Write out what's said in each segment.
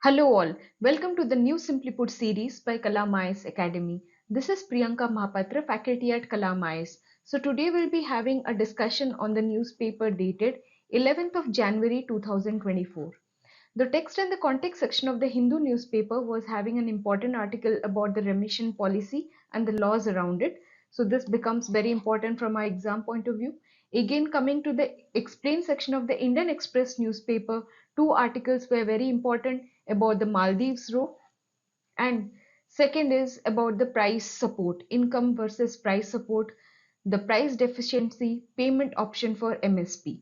Hello all, welcome to the new Simply Put series by Kalamais Academy. This is Priyanka Mahapatra, faculty at Kalamais. So today we'll be having a discussion on the newspaper dated 11th of January 2024. The text and the context section of the Hindu newspaper was having an important article about the remission policy and the laws around it. So this becomes very important from our exam point of view. Again, coming to the explain section of the Indian Express newspaper, two articles were very important about the Maldives row, and second is about the price support, income versus price support, the price deficiency, payment option for MSP.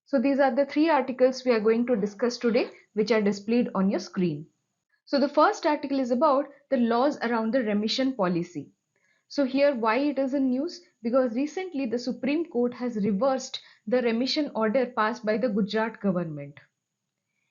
So these are the three articles we are going to discuss today, which are displayed on your screen. So the first article is about the laws around the remission policy. So here why it is in news? Because recently the Supreme Court has reversed the remission order passed by the Gujarat government.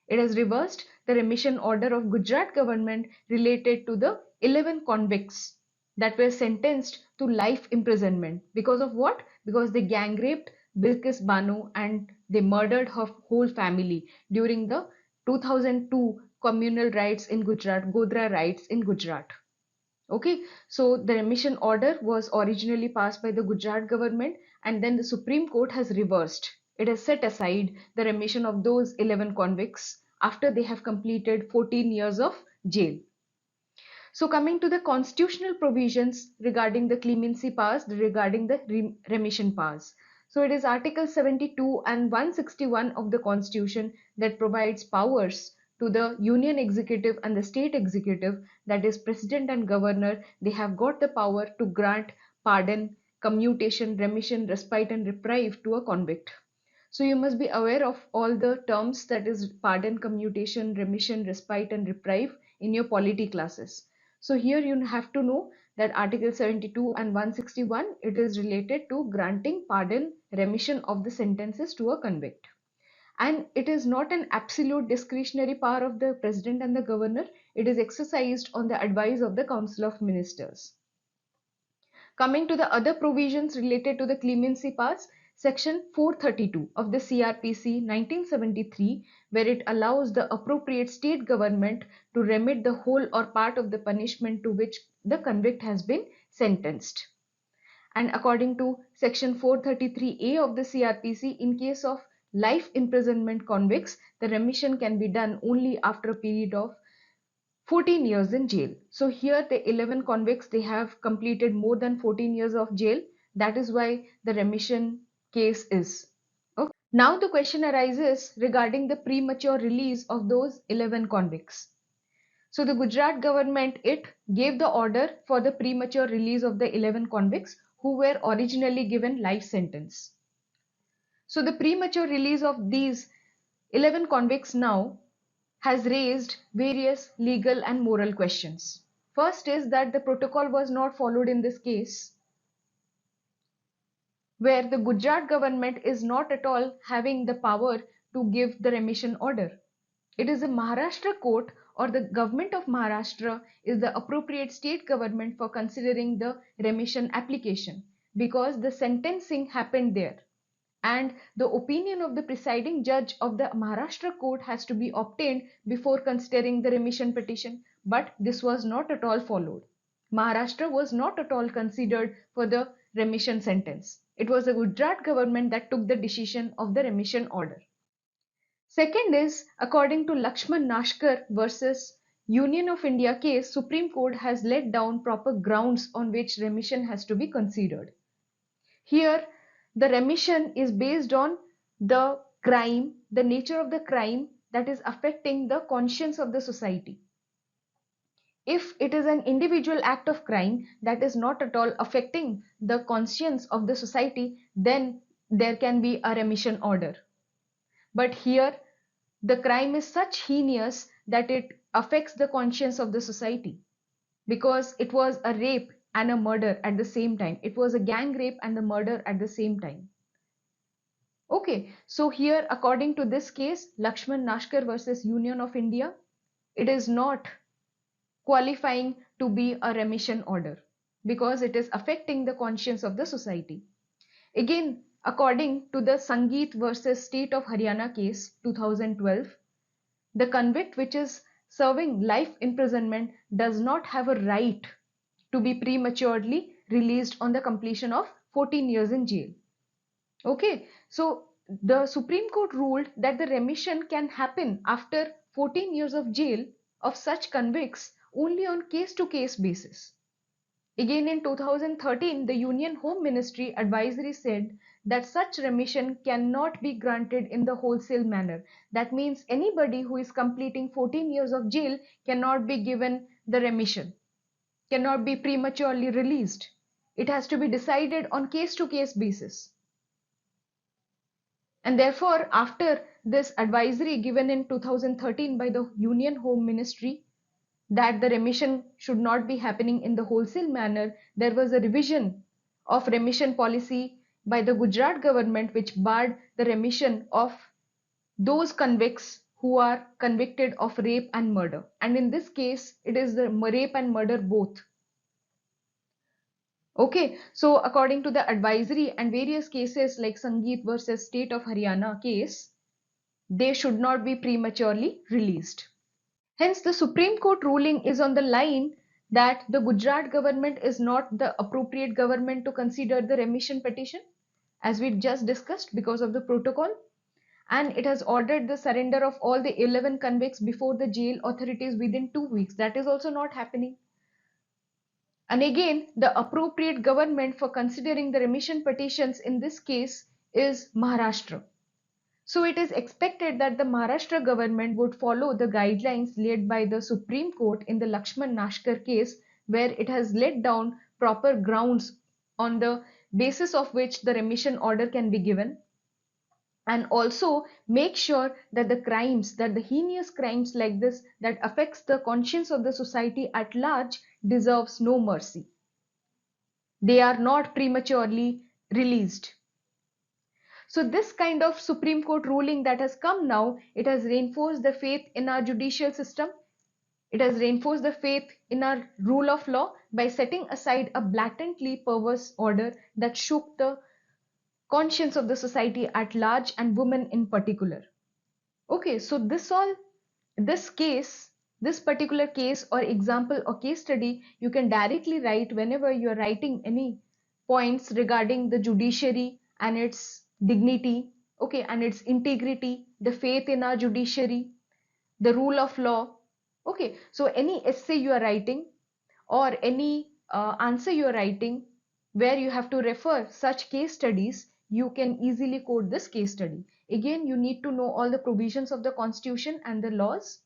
It has reversed the remission order of Gujarat government related to the 11 convicts that were sentenced to life imprisonment. Because of what? Because they gang raped Bilkis Banu and they murdered her whole family during the 2002 communal riots in Gujarat, Godhra riots in Gujarat. Okay, so the remission order was originally passed by the Gujarat government, and then the Supreme Court has reversed. It has set aside the remission of those 11 convicts after they have completed 14 years of jail. So coming to the constitutional provisions regarding the clemency powers, regarding the remission powers. So it is Article 72 and 161 of the Constitution that provides powers to the Union Executive and the State Executive, that is President and Governor. They have got the power to grant pardon, commutation, remission, respite and reprieve to a convict. So you must be aware of all the terms, that is pardon, commutation, remission, respite and reprieve, in your polity classes. So here you have to know that Article 72 and 161, it is related to granting pardon, remission of the sentences to a convict. And it is not an absolute discretionary power of the President and the Governor. It is exercised on the advice of the Council of Ministers. Coming to the other provisions related to the clemency powers, Section 432 of the CRPC 1973, where it allows the appropriate state government to remit the whole or part of the punishment to which the convict has been sentenced. And according to Section 433A of the CRPC, in case of life imprisonment convicts, the remission can be done only after a period of 14 years in jail. So here the 11 convicts, they have completed more than 14 years of jail. That is why the remission case is. Okay. Now the question arises regarding the premature release of those 11 convicts. So the Gujarat government, it gave the order for the premature release of the 11 convicts who were originally given life sentence. So the premature release of these 11 convicts now has raised various legal and moral questions. First is that the protocol was not followed in this case, where the Gujarat government is not at all having the power to give the remission order. It is the Maharashtra court or the government of Maharashtra is the appropriate state government for considering the remission application, because the sentencing happened there. And the opinion of the presiding judge of the Maharashtra court has to be obtained before considering the remission petition, but this was not at all followed. Maharashtra was not at all considered for the remission sentence. It was the Gujarat government that took the decision of the remission order. Second is, according to Lakshman Nashkar versus Union of India case, Supreme Court has laid down proper grounds on which remission has to be considered. Here, the remission is based on the crime, the nature of the crime that is affecting the conscience of the society. If it is an individual act of crime that is not at all affecting the conscience of the society, then there can be a remission order. But here, the crime is such heinous that it affects the conscience of the society, because it was a rape and a murder at the same time. It was a gang rape and the murder at the same time. Okay, so here according to this case, Lakshman Nashkar versus Union of India, it is not qualifying to be a remission order because it is affecting the conscience of the society. Again, according to the Sangeet versus State of Haryana case 2012, the convict which is serving life imprisonment does not have a right to be prematurely released on the completion of 14 years in jail. Okay, so the Supreme Court ruled that the remission can happen after 14 years of jail of such convicts only on case-to-case basis. Again in 2013, the Union Home Ministry advisory said that such remission cannot be granted in the wholesale manner. That means anybody who is completing 14 years of jail cannot be given the remission, cannot be prematurely released. It has to be decided on case-to-case basis. And therefore, after this advisory given in 2013 by the Union Home Ministry that the remission should not be happening in the wholesale manner, there was a revision of remission policy by the Gujarat government which barred the remission of those convicts who are convicted of rape and murder. And in this case, it is the rape and murder both. Okay, so according to the advisory and various cases like Sangeet versus State of Haryana case, they should not be prematurely released. Hence, the Supreme Court ruling is on the line that the Gujarat government is not the appropriate government to consider the remission petition, as we just discussed because of the protocol, and it has ordered the surrender of all the 11 convicts before the jail authorities within 2 weeks. That is also not happening. And again, the appropriate government for considering the remission petitions in this case is Maharashtra. So it is expected that the Maharashtra government would follow the guidelines laid by the Supreme Court in the Lakshman Nashkar case, where it has laid down proper grounds on the basis of which the remission order can be given, and also make sure that the crimes, that the heinous crimes like this that affects the conscience of the society at large deserves no mercy. They are not prematurely released. So this kind of Supreme Court ruling that has come now, it has reinforced the faith in our judicial system. It has reinforced the faith in our rule of law by setting aside a blatantly perverse order that shook the conscience of the society at large and women in particular. Okay, so this particular case or example or case study, you can directly write whenever you are writing any points regarding the judiciary and its dignity, okay, and its integrity, the faith in our judiciary, the rule of law. Okay, so any essay you are writing or any answer you are writing where you have to refer such case studies, you can easily quote this case study. Again, you need to know all the provisions of the Constitution and the laws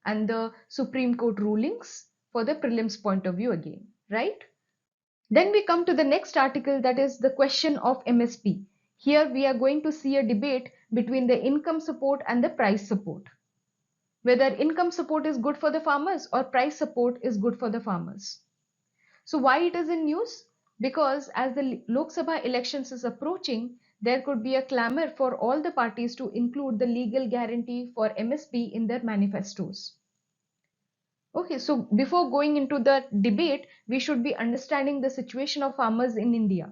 and the Supreme Court rulings for the prelims point of view again, right? Then we come to the next article, that is the question of MSP. Here we are going to see a debate between the income support and the price support. Whether income support is good for the farmers or price support is good for the farmers. So why it is in news? Because as the Lok Sabha elections is approaching, there could be a clamor for all the parties to include the legal guarantee for MSP in their manifestos. Okay, so before going into the debate, we should be understanding the situation of farmers in India.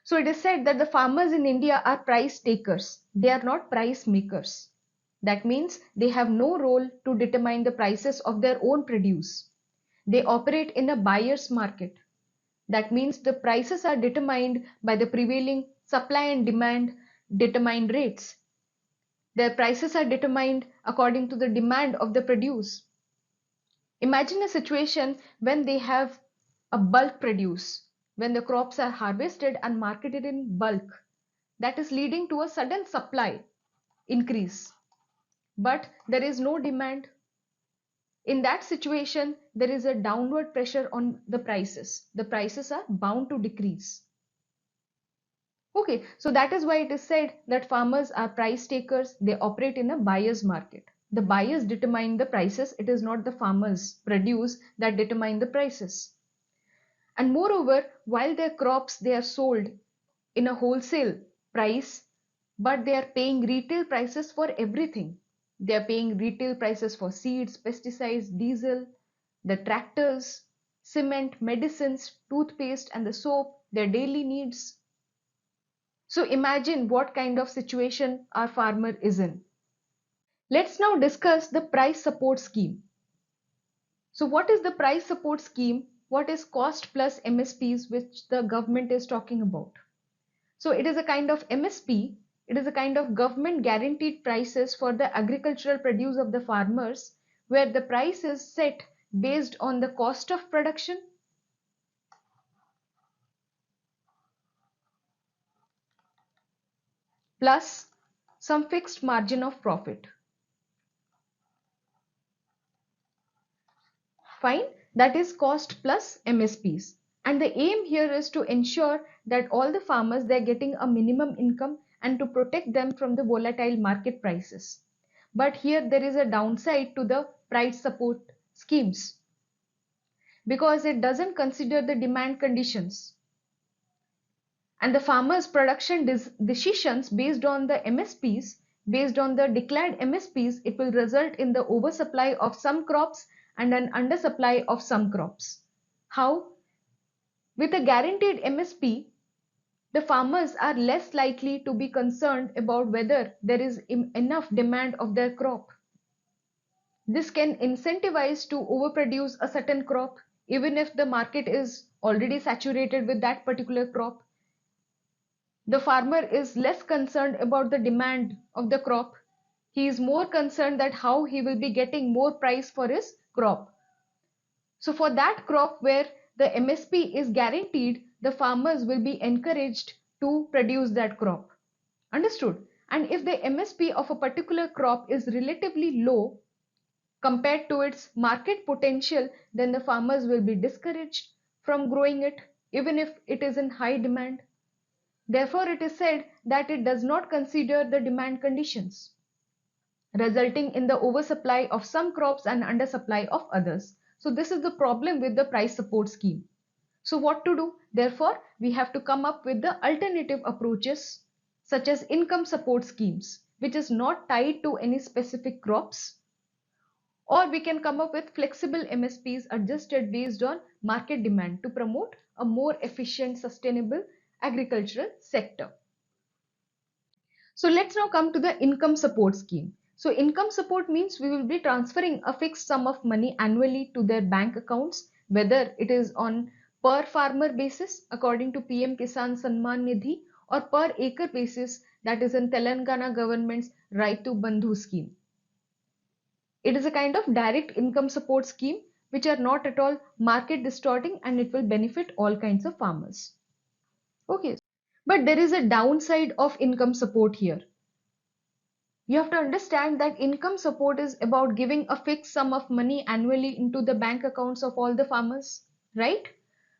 So it is said that the farmers in India are price takers. They are not price makers. That means they have no role to determine the prices of their own produce. They operate in a buyer's market. That means the prices are determined by the prevailing supply and demand determined rates. Their prices are determined according to the demand of the produce. Imagine a situation when they have a bulk produce, when the crops are harvested and marketed in bulk. That is leading to a sudden supply increase. But there is no demand. In that situation, there is a downward pressure on the prices. The prices are bound to decrease. Okay, so that is why it is said that farmers are price takers. They operate in a buyer's market. The buyers determine the prices. It is not the farmers produce that determine the prices. And moreover, while their crops, they are sold in a wholesale price, but they are paying retail prices for everything. They are paying retail prices for seeds, pesticides, diesel, the tractors, cement, medicines, toothpaste, and the soap, their daily needs. So imagine what kind of situation our farmer is in. Let's now discuss the price support scheme. So what is the price support scheme? What is cost plus MSPs which the government is talking about? So it is a kind of MSP, it is a kind of government guaranteed prices for the agricultural produce of the farmers, where the price is set based on the cost of production plus some fixed margin of profit. Fine, that is cost plus MSPs. And the aim here is to ensure that all the farmers, they're getting a minimum income and to protect them from the volatile market prices. But here there is a downside to the price support schemes because it doesn't consider the demand conditions. And the farmers' production decisions based on the MSPs, based on the declared MSPs, it will result in the oversupply of some crops and an undersupply of some crops. How? With a guaranteed MSP, the farmers are less likely to be concerned about whether there is enough demand of their crop. This can incentivize to overproduce a certain crop even if the market is already saturated with that particular crop. The farmer is less concerned about the demand of the crop. He is more concerned that how he will be getting more price for his crop. So for that crop where the MSP is guaranteed, the farmers will be encouraged to produce that crop. Understood? And if the MSP of a particular crop is relatively low compared to its market potential, then the farmers will be discouraged from growing it even if it is in high demand. Therefore, it is said that it does not consider the demand conditions, resulting in the oversupply of some crops and undersupply of others. So this is the problem with the price support scheme. So what to do? Therefore, we have to come up with the alternative approaches such as income support schemes, which is not tied to any specific crops, or we can come up with flexible MSPs adjusted based on market demand to promote a more efficient, sustainable agricultural sector. So let's now come to the income support scheme. So income support means we will be transferring a fixed sum of money annually to their bank accounts, whether it is on per farmer basis according to PM Kisan Samman Nidhi or per acre basis, that is in Telangana government's Raitu Bandhu scheme. It is a kind of direct income support scheme which are not at all market distorting and it will benefit all kinds of farmers. Okay, but there is a downside of income support here. You have to understand that income support is about giving a fixed sum of money annually into the bank accounts of all the farmers, right?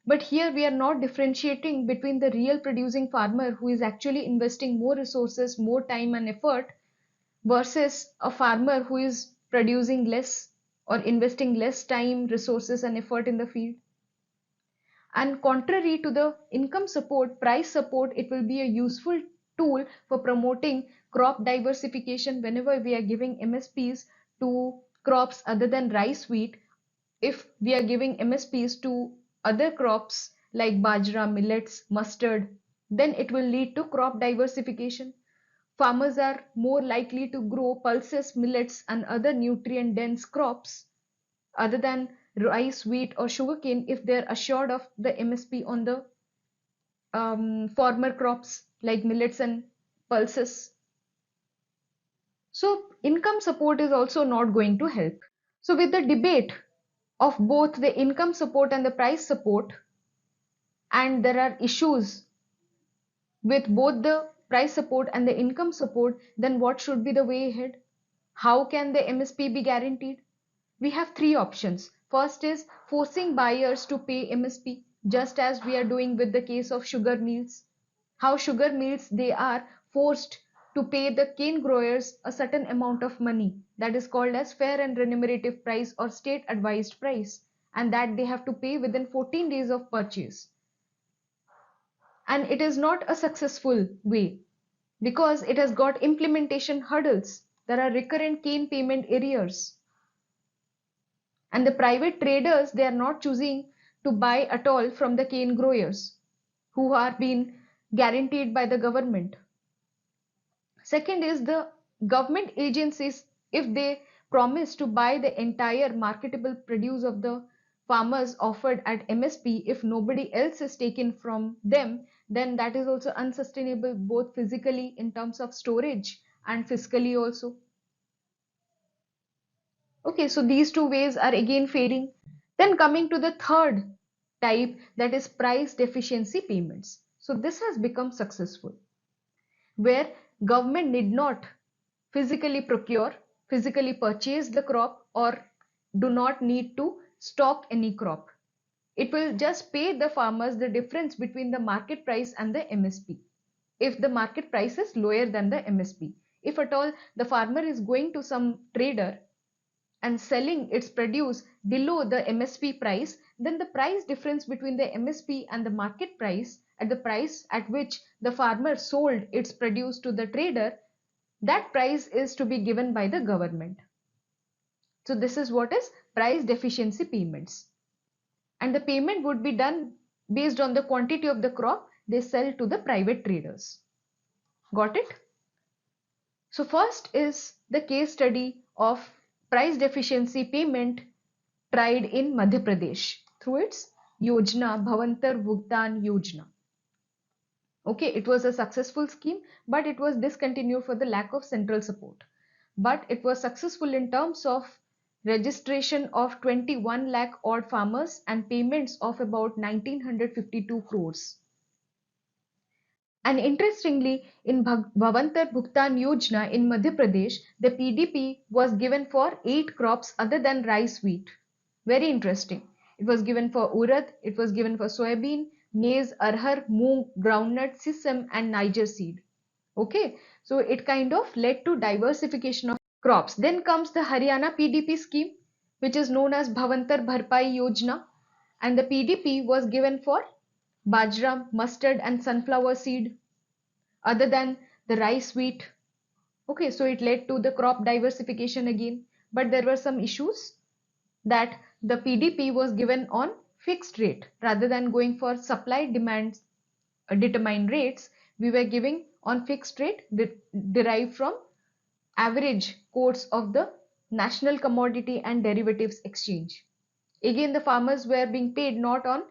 But here we are not differentiating between the real producing farmer who is actually investing more resources, more time and effort versus a farmer who is producing less or investing less time, resources and effort in the field. And contrary to the income support, price support, it will be a useful tool for promoting crop diversification whenever we are giving MSPs to crops other than rice wheat. If we are giving MSPs to other crops like bajra, millets, mustard, then it will lead to crop diversification. Farmers are more likely to grow pulses, millets and other nutrient dense crops other than rice, wheat or sugarcane if they're assured of the MSP on the former crops like millets and pulses. So income support is also not going to help. So with the debate of both the income support and the price support, and there are issues with both the price support and the income support, then what should be the way ahead? How can the MSP be guaranteed? We have three options. First is forcing buyers to pay MSP, just as we are doing with the case of sugar mills. How sugar mills, they are forced to pay the cane growers a certain amount of money, that is called as fair and remunerative price or state advised price, and that they have to pay within 14 days of purchase. And it is not a successful way because it has got implementation hurdles. There are recurrent cane payment arrears. And the private traders, they are not choosing to buy at all from the cane growers who are being guaranteed by the government. Second is the government agencies, If they promise to buy the entire marketable produce of the farmers offered at MSP, if nobody else is taken from them, then that is also unsustainable, both physically in terms of storage and fiscally also. Okay, so these two ways are again failing. Then coming to the third type, that is price deficiency payments. So this has become successful, where government need not physically procure, physically purchase the crop, or do not need to stock any crop. It will just pay the farmers the difference between the market price and the MSP. If the market price is lower than the MSP, if at all the farmer is going to some trader and selling its produce below the MSP price, then the price difference between the MSP and the market price, at the price at which the farmer sold its produce to the trader, that price is to be given by the government. So this is what is price deficiency payments. And the payment would be done based on the quantity of the crop they sell to the private traders. Got it? So first is the case study of price deficiency payment tried in Madhya Pradesh through its Yojana, Bhavantar Bhugtan Yojana. Okay, it was a successful scheme, but it was discontinued for the lack of central support. But it was successful in terms of registration of 21 lakh odd farmers and payments of about 1952 crores. And interestingly, in Bhavantar Bhugtan Yojana in Madhya Pradesh, the PDP was given for 8 crops other than rice wheat. Very interesting. It was given for urad, it was given for soybean, maize, arhar, moong, groundnut, sesame and Niger seed. Okay, so it kind of led to diversification of crops. Then comes the Haryana PDP scheme, which is known as Bhavantar Bharpai Yojana, and the PDP was given for bajra, mustard and sunflower seed other than the rice wheat. Okay, so it led to the crop diversification again, but there were some issues that the PDP was given on fixed rate rather than going for supply demand determined rates. We were giving on fixed rate derived from average quotes of the National Commodity and Derivatives Exchange. Again, the farmers were being paid not on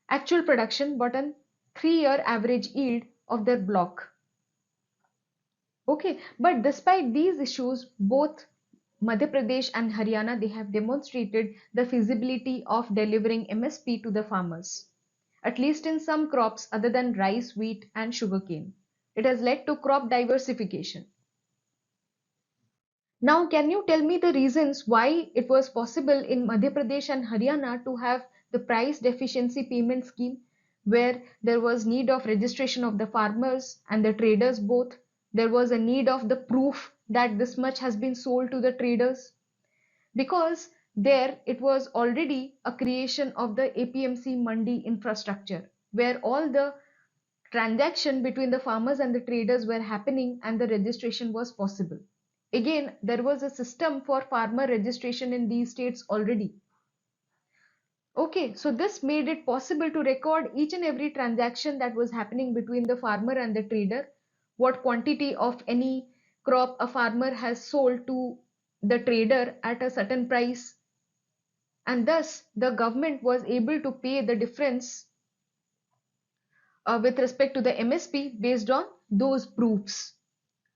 actual production but on 3-year average yield of their block. Okay, but despite these issues, both Madhya Pradesh and Haryana, they have demonstrated the feasibility of delivering MSP to the farmers, at least in some crops other than rice, wheat and sugarcane. It has led to crop diversification. Now, can you tell me the reasons why it was possible in Madhya Pradesh and Haryana to have the price deficiency payment scheme, where there was need of registration of the farmers and the traders both? There was a need of the proof that this much has been sold to the traders, because there it was already a creation of the APMC Mandi infrastructure, where all the transaction between the farmers and the traders were happening and the registration was possible. Again, there was a system for farmer registration in these states already. Okay, so this made it possible to record each and every transaction that was happening between the farmer and the trader, what quantity of any crop a farmer has sold to the trader at a certain price, and thus the government was able to pay the difference with respect to the MSP based on those proofs.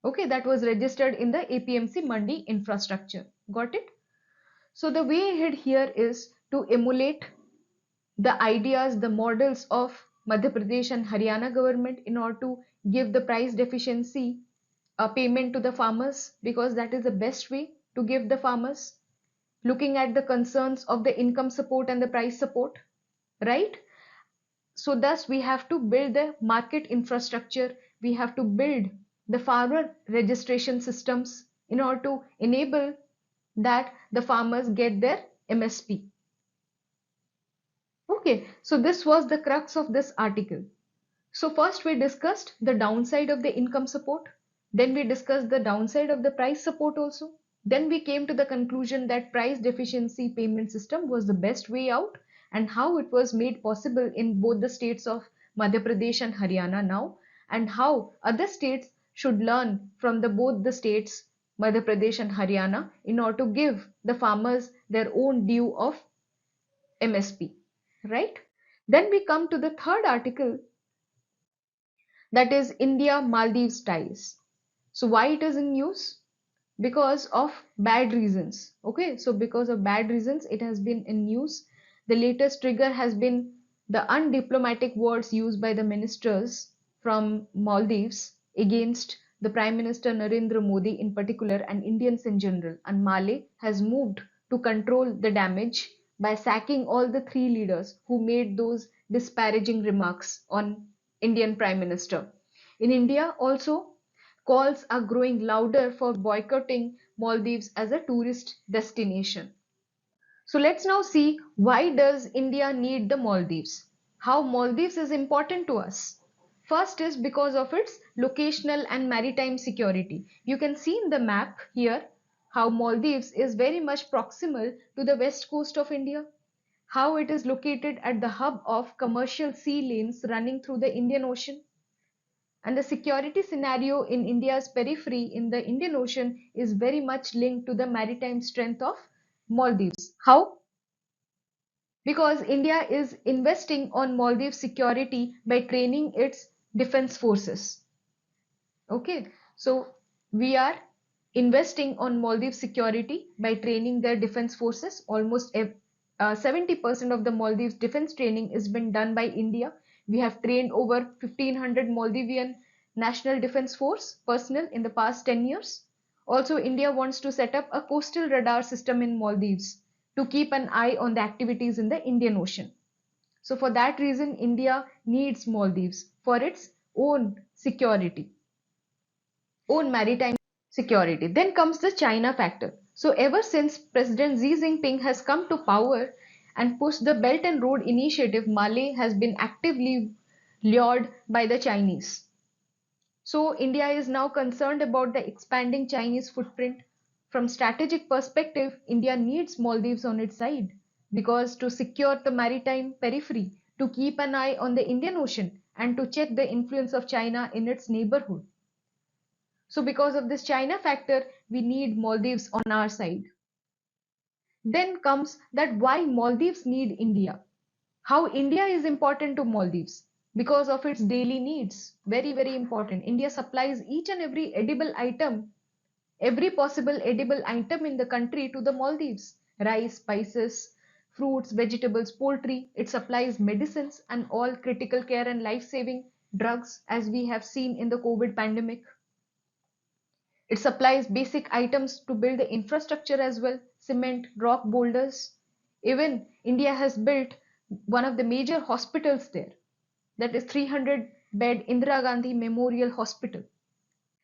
Okay, that was registered in the APMC Mandi infrastructure. Got it? So the way ahead here is to emulate the ideas, the models of Madhya Pradesh and Haryana government in order to give the price deficiency payment to the farmers, because that is the best way to give the farmers, looking at the concerns of the income support and the price support, right? So thus we have to build the market infrastructure, we have to build the farmer registration systems in order to enable that the farmers get their MSP. Okay, so this was the crux of this article. So first we discussed the downside of the income support, then we discussed the downside of the price support also. Then we came to the conclusion that price deficiency payment system was the best way out, and how it was made possible in both the states of Madhya Pradesh and Haryana now, and how other states should learn from both the states Madhya Pradesh and Haryana in order to give the farmers their own due of MSP, right? Then we come to the third article, that is India Maldives ties. So why it is in news? Because of bad reasons. Okay, so because of bad reasons it has been in news. The latest trigger has been the undiplomatic words used by the ministers from Maldives against the Prime Minister Narendra Modi in particular and Indians in general, and Male has moved to control the damage by sacking all the three leaders who made those disparaging remarks on Indian Prime Minister. In India also, calls are growing louder for boycotting Maldives as a tourist destination. So let's now see, why does India need the Maldives? How Maldives is important to us? First is because of its locational and maritime security. You can see in the map here how Maldives is very much proximal to the west coast of India, how it is located at the hub of commercial sea lanes running through the Indian Ocean. And the security scenario in India's periphery in the Indian Ocean is very much linked to the maritime strength of Maldives. How? Because India is investing on Maldives security by training its defense forces. Okay, so we are investing on Maldives security by training their defense forces. Almost 70% of the Maldives defense training is been done by India. We have trained over 1500 Maldivian National Defense Force personnel in the past 10 years. Also, India wants to set up a coastal radar system in Maldives to keep an eye on the activities in the Indian Ocean. So for that reason, India needs Maldives for its own security, own maritime security. Then comes the China factor. So ever since President Xi Jinping has come to power and pushed the Belt and Road Initiative, Male has been actively lured by the Chinese. So India is now concerned about the expanding Chinese footprint. From strategic perspective, India needs Maldives on its side because to secure the maritime periphery, to keep an eye on the Indian Ocean, and to check the influence of China in its neighborhood. So because of this China factor, we need Maldives on our side. Then comes that why Maldives need India. How India is important to Maldives because of its daily needs. Very, very important. India supplies each and every edible item, every possible edible item in the country to the Maldives. Rice, spices, fruits, vegetables, poultry. It supplies medicines and all critical care and life-saving drugs as we have seen in the COVID pandemic. It supplies basic items to build the infrastructure as well, cement, rock boulders. Even India has built one of the major hospitals there, that is 300-bed Indira Gandhi Memorial Hospital.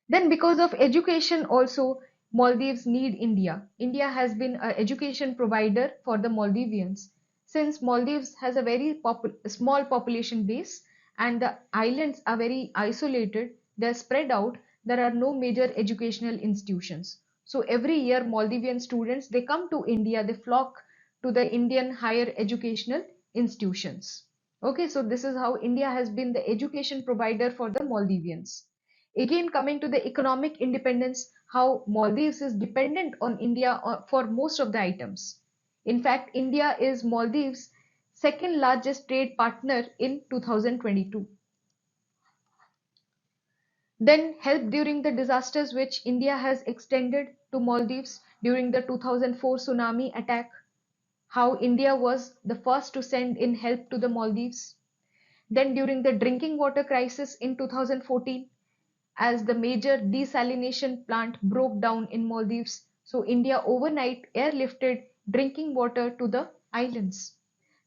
Then because of education also, Maldives need India. India has been an education provider for the Maldivians. Since Maldives has a very small population base and the islands are very isolated, they're spread out, there are no major educational institutions. So every year Maldivian students, they come to India, they flock to the Indian higher educational institutions. Okay, so this is how India has been the education provider for the Maldivians. Again, coming to the economic independence, how Maldives is dependent on India for most of the items. In fact, India is Maldives' second largest trade partner in 2022. Then help during the disasters which India has extended to Maldives during the 2004 tsunami attack, how India was the first to send in help to the Maldives. Then during the drinking water crisis in 2014, as the major desalination plant broke down in Maldives, so India overnight airlifted drinking water to the islands.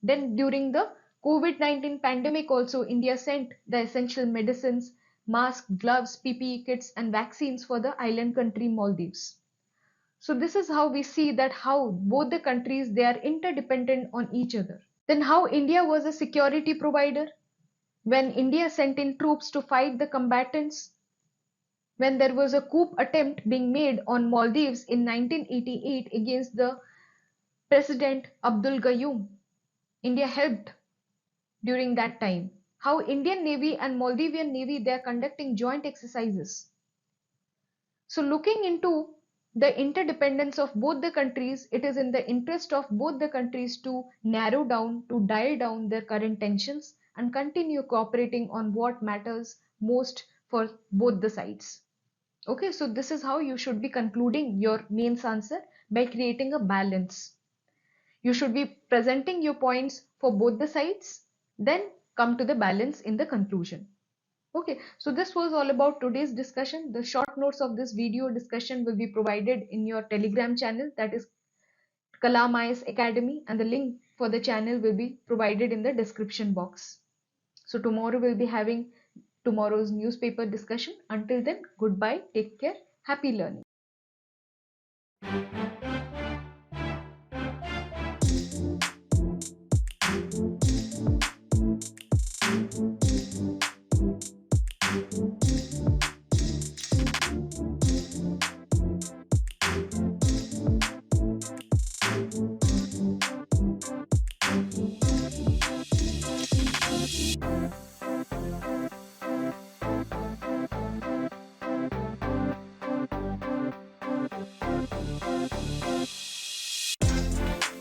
Then during the COVID-19 pandemic also, India sent the essential medicines, masks, gloves, PPE kits and vaccines for the island country Maldives. So this is how we see that how both the countries, they are interdependent on each other. Then how India was a security provider when India sent in troops to fight the combatants. When there was a coup attempt being made on Maldives in 1988 against the President Abdul Gayoom, India helped during that time. How Indian Navy and Maldivian Navy, they are conducting joint exercises. So looking into the interdependence of both the countries, it is in the interest of both the countries to narrow down, to dial down their current tensions and continue cooperating on what matters most for both the sides. Okay, so this is how you should be concluding your mains answer, by creating a balance. You should be presenting your points for both the sides, then come to the balance in the conclusion. Okay, so this was all about today's discussion. The short notes of this video discussion will be provided in your Telegram channel, that is Kalamais Academy, and the link for the channel will be provided in the description box. So tomorrow we'll be having tomorrow's newspaper discussion. Until then, goodbye, take care, happy learning.